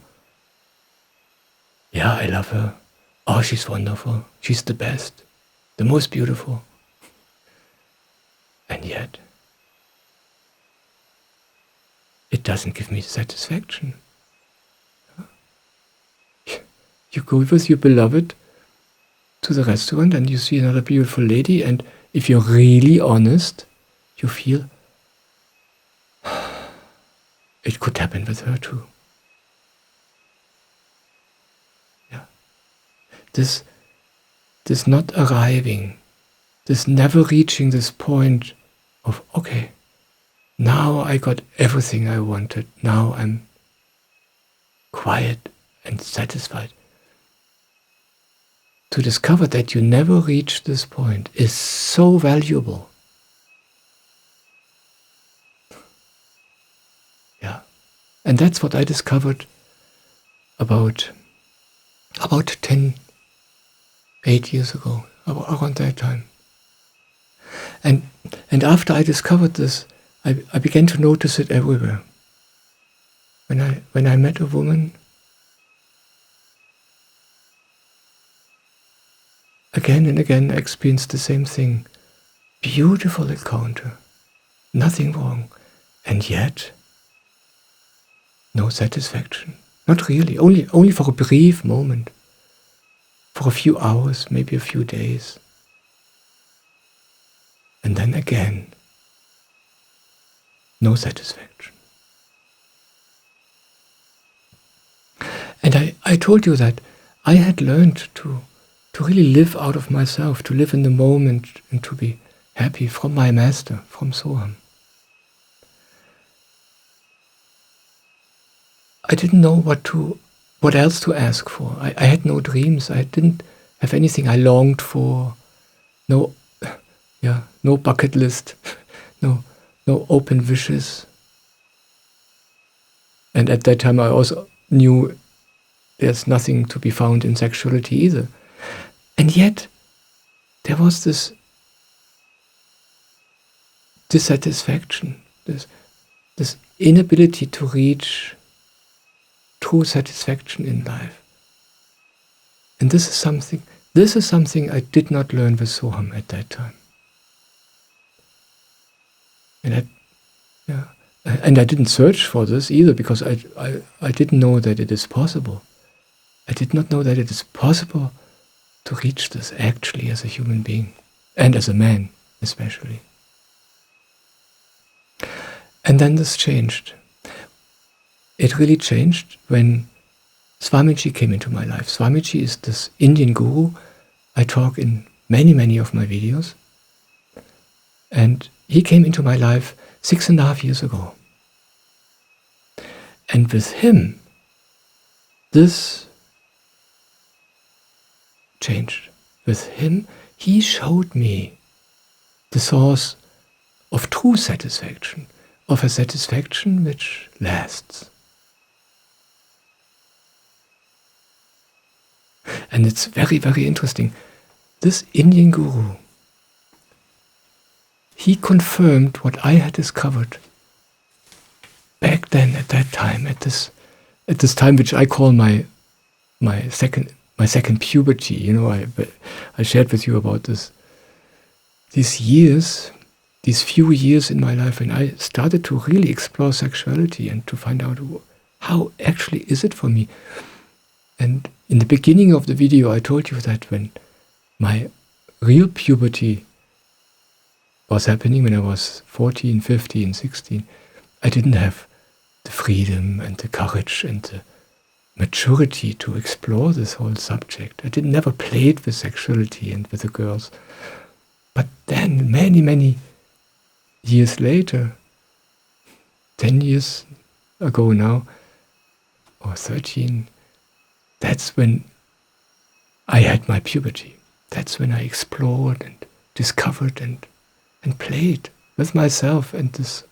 yeah, I love her. Oh, she's wonderful. She's the best, the most beautiful. And yet, it doesn't give me satisfaction. You go with your beloved to the restaurant and you see another beautiful lady, and if you're really honest, you feel it could happen with her too. Yeah. This not arriving, this never reaching this point of, okay, now I got everything I wanted, now I'm quiet and satisfied. To discover that you never reach this point is so valuable. Yeah. And that's what I discovered about 8 years ago, around that time. And after I discovered this, I began to notice it everywhere. When I met a woman, again and again I experienced the same thing. Beautiful encounter, nothing wrong, and yet no satisfaction. Not really, only for a brief moment, for a few hours, maybe a few days. And then again, no satisfaction. And I told you that I had learned to really live out of myself, to live in the moment and to be happy from my master, from Soham. I didn't know what else to ask for. I had no dreams. I didn't have anything I longed for. No bucket list. No open wishes. And at that time I also knew there's nothing to be found in sexuality either. And yet, there was this dissatisfaction, this inability to reach true satisfaction in life. And this is something I did not learn with Soham at that time. And I didn't search for this either, because I didn't know that it is possible. I did not know that it is possible to reach this actually as a human being, and as a man especially. And then this changed. It really changed when Swamiji came into my life. Swamiji is this Indian guru I talk in many of my videos. And he came into my life 6.5 years ago. And with him, this changed. With him, he showed me the source of true satisfaction, of a satisfaction which lasts. And it's very interesting. This Indian guru, he confirmed what I had discovered back then, at that time, at this time which I call my second puberty. I shared with you about this. These years, these few years in my life when I started to really explore sexuality and to find out how actually is it for me. And in the beginning of the video, I told you that when my real puberty was happening, when I was 14, 15, 16, I didn't have the freedom and the courage and the maturity to explore this whole subject. I never played with sexuality and with the girls. But then, many, many years later, 10 years ago now, or 13, that's when I had my puberty. That's when I explored and discovered and played with myself and this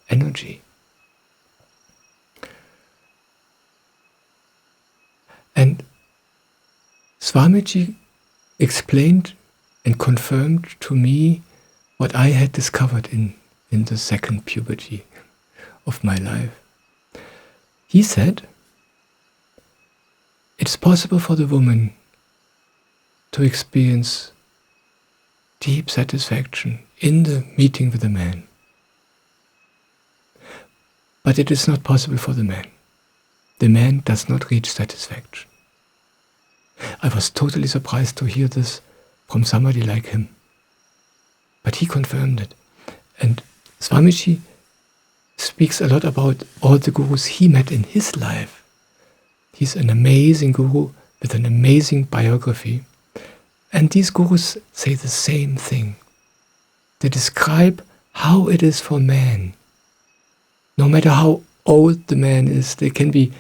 energy. And Swamiji explained and confirmed to me what I had discovered in the second puberty of my life. He said, it's possible for the woman to experience deep satisfaction in the meeting with the man. But it is not possible for the man. The man does not reach satisfaction. I was totally surprised to hear this from somebody like him. But he confirmed it. And Swamiji speaks a lot about all the gurus he met in his life. He's an amazing guru with an amazing biography. And these gurus say the same thing. They describe how it is for man. No matter how old the man is, they can be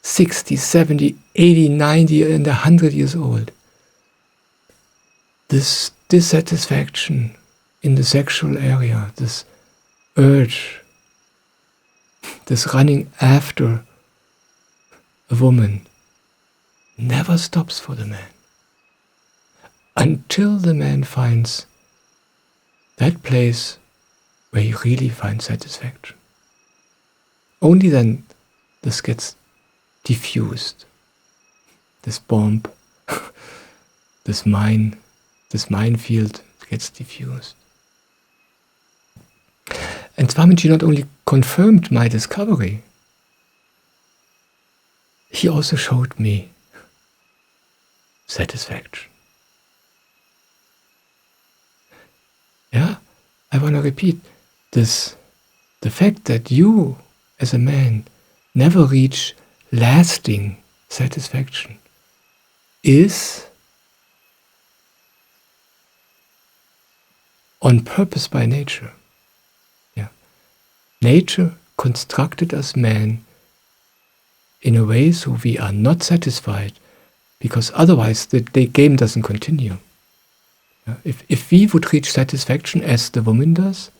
60, 70, 80, 90, and 100 years old. This dissatisfaction in the sexual area, this urge, this running after a woman, never stops for the man. Until the man finds that place where he really finds satisfaction. Only then this gets diffused. This bomb, this minefield gets diffused. And Swamiji not only confirmed my discovery, he also showed me satisfaction. Yeah, I want to repeat this. The fact that you, as a man, never reach lasting satisfaction is on purpose by nature. Yeah. Nature constructed us man in a way so we are not satisfied, because otherwise the game doesn't continue. Yeah. If we would reach satisfaction as the woman does,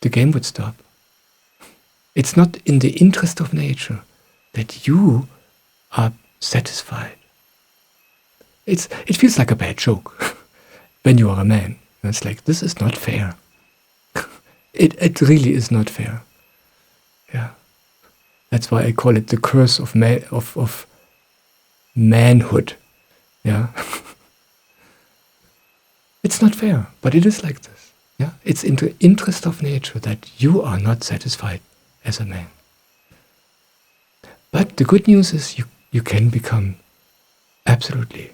the game would stop. It's not in the interest of nature that you are satisfied. It feels like a bad joke when you are a man. It's like, this is not fair. It really is not fair. Yeah, that's why I call it the curse of manhood. Yeah, it's not fair, but it is like this. Yeah, it's in the interest of nature that you are not satisfied as a man. But the good news is you can become absolutely,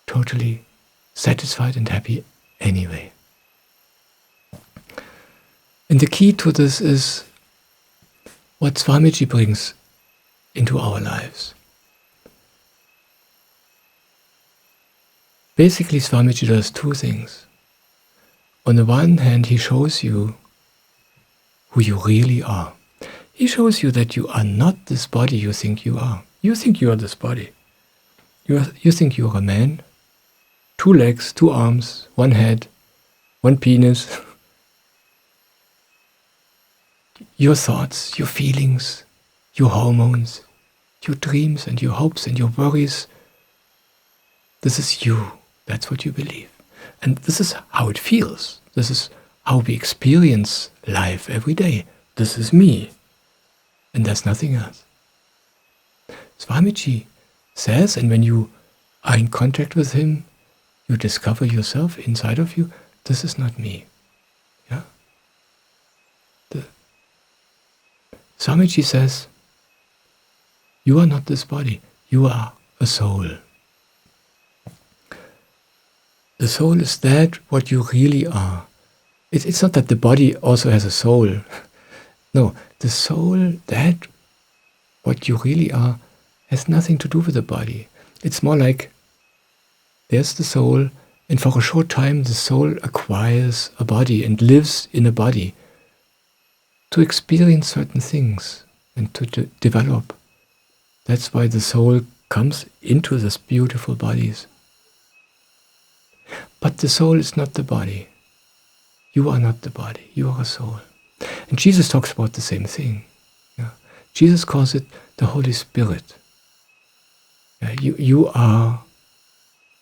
totally satisfied and happy anyway. And the key to this is what Swamiji brings into our lives. Basically, Swamiji does two things. On the one hand, he shows you who you really are. He shows you that you are not this body you think you are. You think you are this body. You think you are a man. 2 legs, 2 arms, 1 head, 1 penis. Your thoughts, your feelings, your hormones, your dreams and your hopes and your worries. This is you. That's what you believe. And this is how it feels. This is how we experience life every day. This is me. And there's nothing else. Swamiji says, and when you are in contact with him, you discover yourself inside of you, this is not me. Swamiji says, you are not this body, you are a soul. The soul is that what you really are. It's not that the body also has a soul. No, the soul, that what you really are, has nothing to do with the body. It's more like there's the soul, and for a short time the soul acquires a body and lives in a body to experience certain things and to develop. That's why the soul comes into these beautiful bodies. But the soul is not the body. You are not the body, you are a soul. And Jesus talks about the same thing. Yeah. Jesus calls it the Holy Spirit. Yeah, you are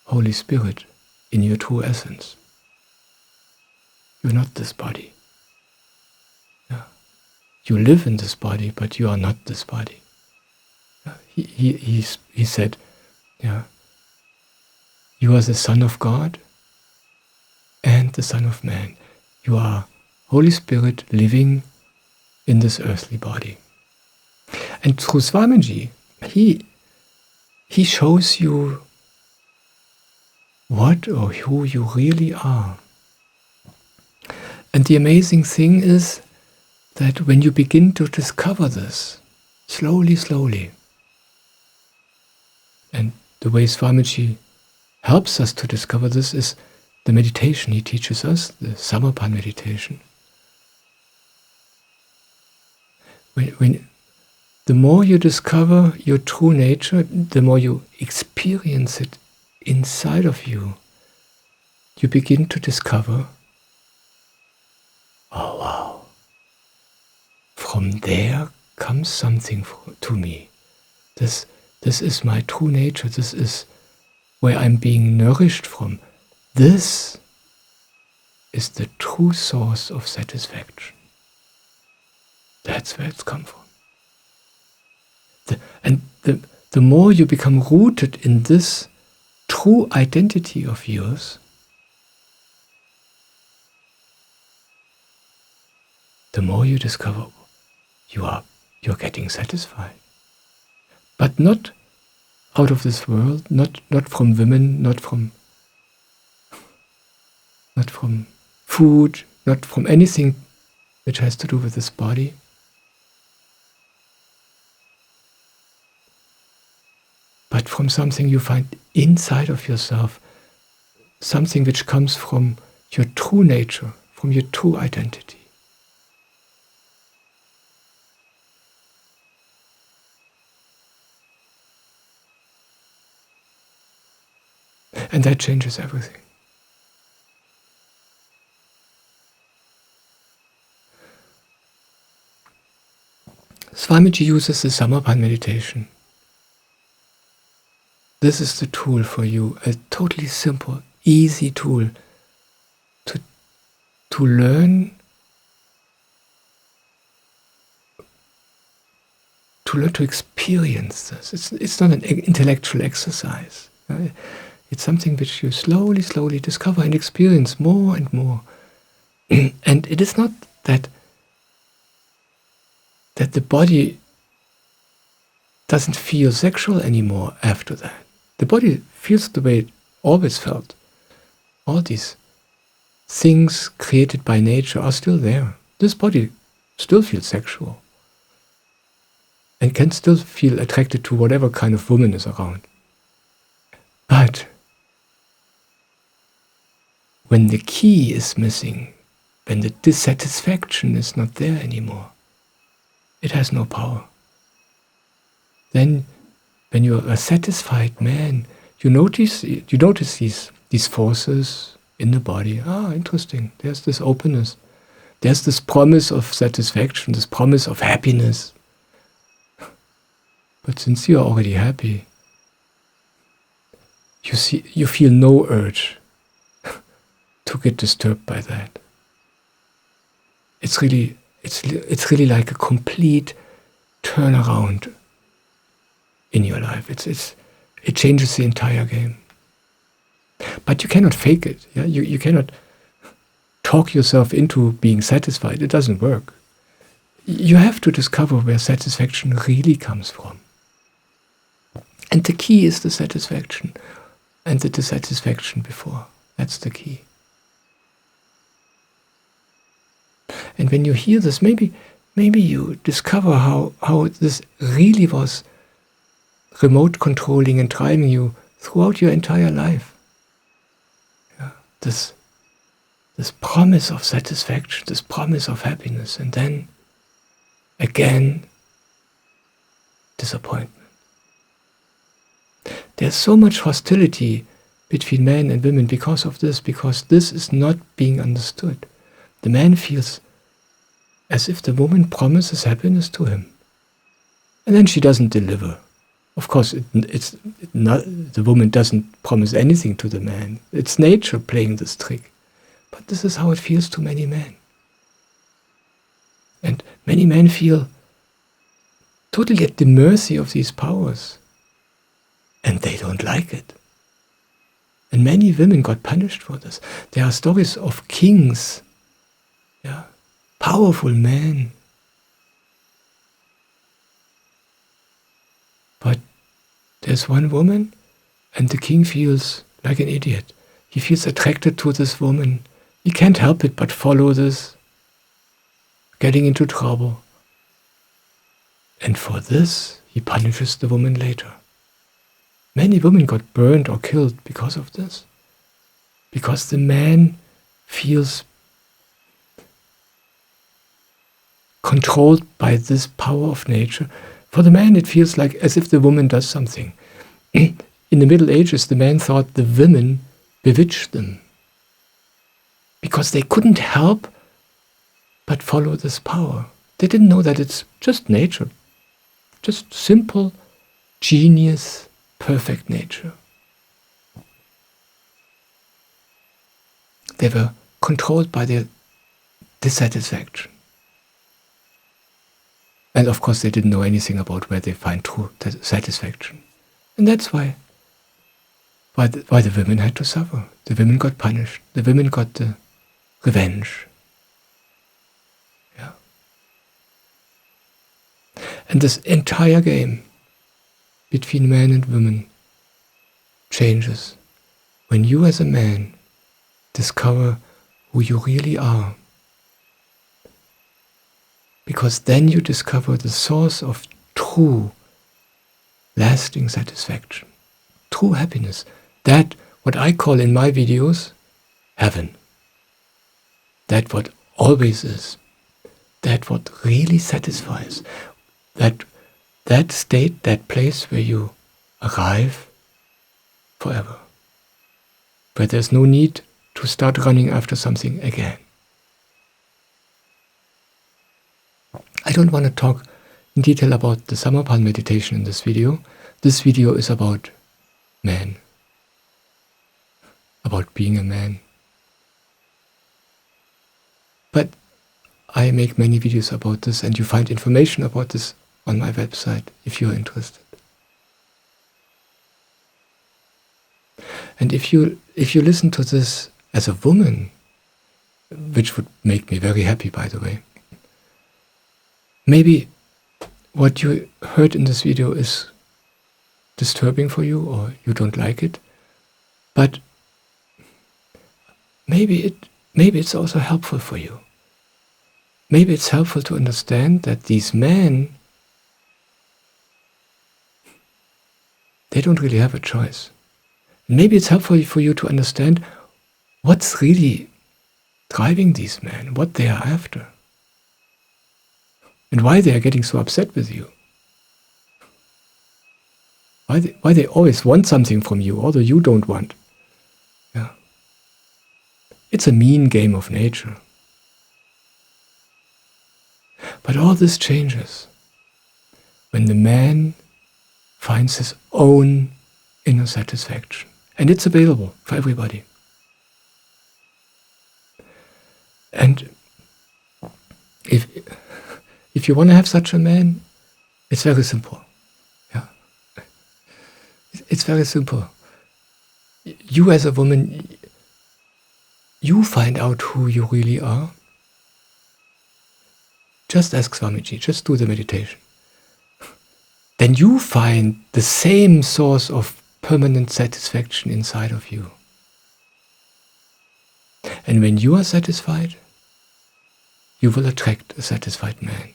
Holy Spirit in your true essence. You're not this body. Yeah. You live in this body, but you are not this body. Yeah. He said, yeah, you are the Son of God and the Son of Man. You are Holy Spirit living in this earthly body. And through Swamiji, he shows you what or who you really are. And the amazing thing is that when you begin to discover this, slowly, and the way Swamiji helps us to discover this is the meditation he teaches us, the Samarpan meditation. When the more you discover your true nature, the more you experience it inside of you, you begin to discover, oh wow, from there comes something to me. This is my true nature. This is where I'm being nourished from. This is the true source of satisfaction. That's where it's come from. The more you become rooted in this true identity of yours, the more you discover you're getting satisfied. But not out of this world, not from women, not from food, not from anything which has to do with this body. But from something you find inside of yourself, something which comes from your true nature, from your true identity. And that changes everything. Swamiji uses the Samarpan meditation. This is the tool for you, a totally simple, easy tool to learn to experience this. It's not an intellectual exercise. It's something which you slowly discover and experience more and more. And it is not that the body doesn't feel sexual anymore after that. The body feels the way it always felt. All these things created by nature are still there. This body still feels sexual and can still feel attracted to whatever kind of woman is around. But when the key is missing, when the dissatisfaction is not there anymore, it has no power. Then, when you are a satisfied man, you notice these forces in the body. Ah, interesting. There's this openness. There's this promise of satisfaction, this promise of happiness. But since you are already happy, you feel no urge to get disturbed by that. It's really like a complete turnaround in your life. It changes the entire game. But you cannot fake it. Yeah? You cannot talk yourself into being satisfied. It doesn't work. you have to discover where satisfaction really comes from. And the key is the satisfaction and the dissatisfaction before. That's the key. And when you hear this, maybe you discover how this really was remote controlling and driving you throughout your entire life. Yeah, this promise of satisfaction, this promise of happiness, and then again disappointment. There's so much hostility between men and women because this is not being understood. The man feels as if the woman promises happiness to him, and then she doesn't deliver. Of course, it's not, the woman doesn't promise anything to the man. It's nature playing this trick. But this is how it feels to many men. And many men feel totally at the mercy of these powers. And they don't like it. And many women got punished for this. There are stories of kings, powerful men. But there's one woman, and the king feels like an idiot. He feels attracted to this woman. He can't help it but follow this, getting into trouble. And for this, he punishes the woman later. Many women got burned or killed because of this. Because the man feels controlled by this power of nature. For the man, it feels like as if the woman does something. In the Middle Ages, the man thought the women bewitched them because they couldn't help but follow this power. They didn't know that it's just nature, just simple, genius, perfect nature. They were controlled by their dissatisfaction. And of course they didn't know anything about where they find true satisfaction. And that's why the women had to suffer. The women got punished. The women got the revenge. Yeah. And this entire game between men and women changes when you as a man discover who you really are. Because then you discover the source of true, lasting satisfaction, true happiness. That, what I call in my videos, heaven. That what always is. That what really satisfies. That state, that place where you arrive forever. Where there's no need to start running after something again. I don't want to talk in detail about the Samaphan meditation in this video. This video is about man. About being a man. But I make many videos about this, and you find information about this on my website if you're interested. And if you listen to this as a woman, which would make me very happy, by the way, maybe what you heard in this video is disturbing for you, or you don't like it, but maybe it's also helpful for you. Maybe it's helpful to understand that these men, they don't really have a choice. Maybe it's helpful for you to understand what's really driving these men, what they are after, and why they are getting so upset with you. Why they always want something from you, although you don't want. Yeah. It's a mean game of nature. But all this changes when the man finds his own inner satisfaction. And it's available for everybody. And if you want to have such a man, it's very simple. Yeah. It's very simple. You as a woman, you find out who you really are. Just ask Swamiji, just do the meditation. Then you find the same source of permanent satisfaction inside of you. And when you are satisfied, you will attract a satisfied man.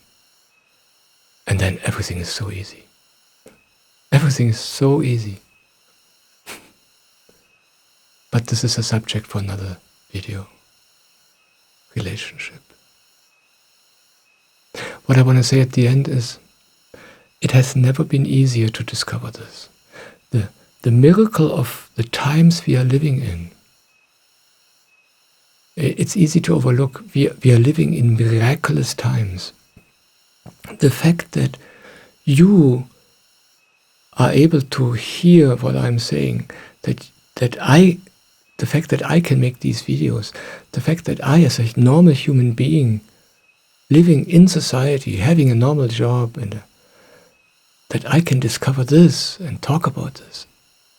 And then everything is so easy. Everything is so easy. But this is a subject for another video. Relationship. What I want to say at the end is, it has never been easier to discover this. The miracle of the times we are living in, it's easy to overlook. We are living in miraculous times. The fact that you are able to hear what I'm saying, the fact that I can make these videos, the fact that I, as a normal human being, living in society, having a normal job, and that I can discover this and talk about this,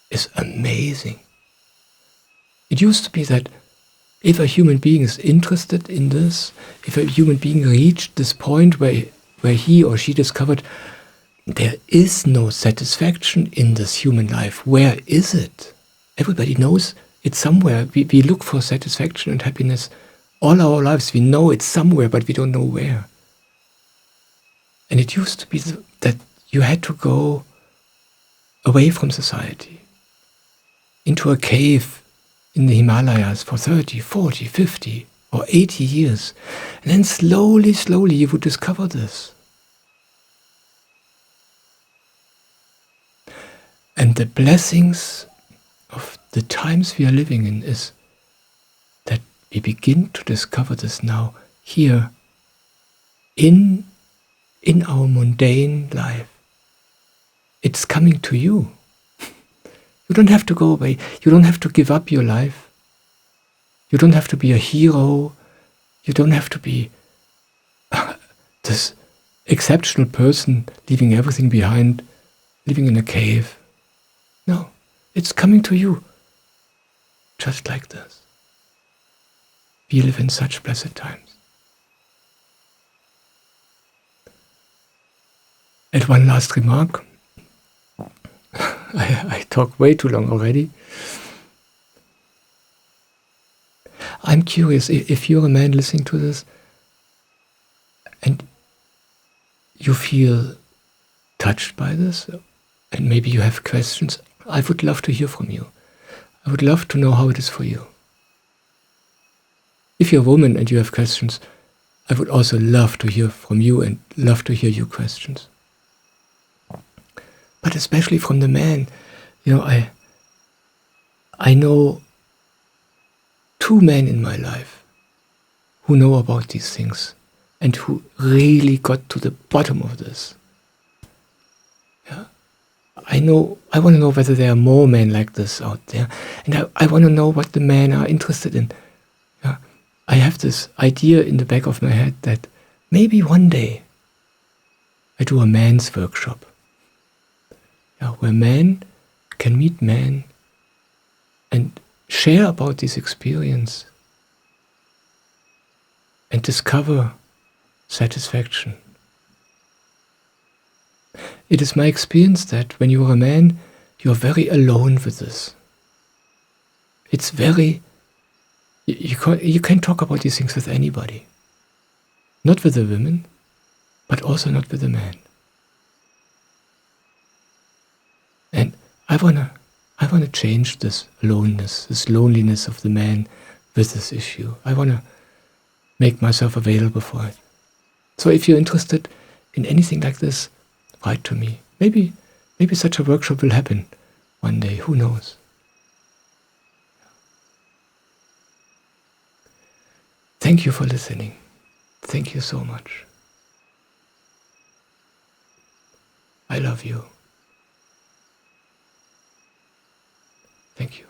is amazing. It used to be that if a human being is interested in this, if a human being reached this point where he or she discovered there is no satisfaction in this human life, where is it? Everybody knows it's somewhere. We look for satisfaction and happiness all our lives. We know it's somewhere, but we don't know where. And it used to be that you had to go away from society, into a cave in the Himalayas for 30, 40, 50 or 80 years. And then slowly, slowly you would discover this. And the blessings of the times we are living in is that we begin to discover this now, here, in our mundane life. It's coming to you. You don't have to go away. You don't have to give up your life. You don't have to be a hero. You don't have to be this exceptional person leaving everything behind, living in a cave. No, it's coming to you. Just like this. We live in such blessed times. And one last remark. I talk way too long already. I'm curious, if you're a man listening to this and you feel touched by this, and maybe you have questions, I would love to hear from you. I would love to know how it is for you. If you're a woman and you have questions, I would also love to hear from you and love to hear your questions. But especially from the man, I know 2 men in my life who know about these things and who really got to the bottom of this. Yeah. I want to know whether there are more men like this out there, and I want to know what the men are interested in. Yeah. I have this idea in the back of my head that maybe one day I do a man's workshop. Where men can meet men and share about this experience and discover satisfaction. It is my experience that when you are a man, you are very alone with this. It's very... You can't talk about these things with anybody. Not with the women, but also not with the men. And I wanna change this aloneness, this loneliness of the man with this issue. I wanna make myself available for it. So if you're interested in anything like this, write to me. Maybe such a workshop will happen one day. Who knows? Thank you for listening. Thank you so much. I love you. Thank you.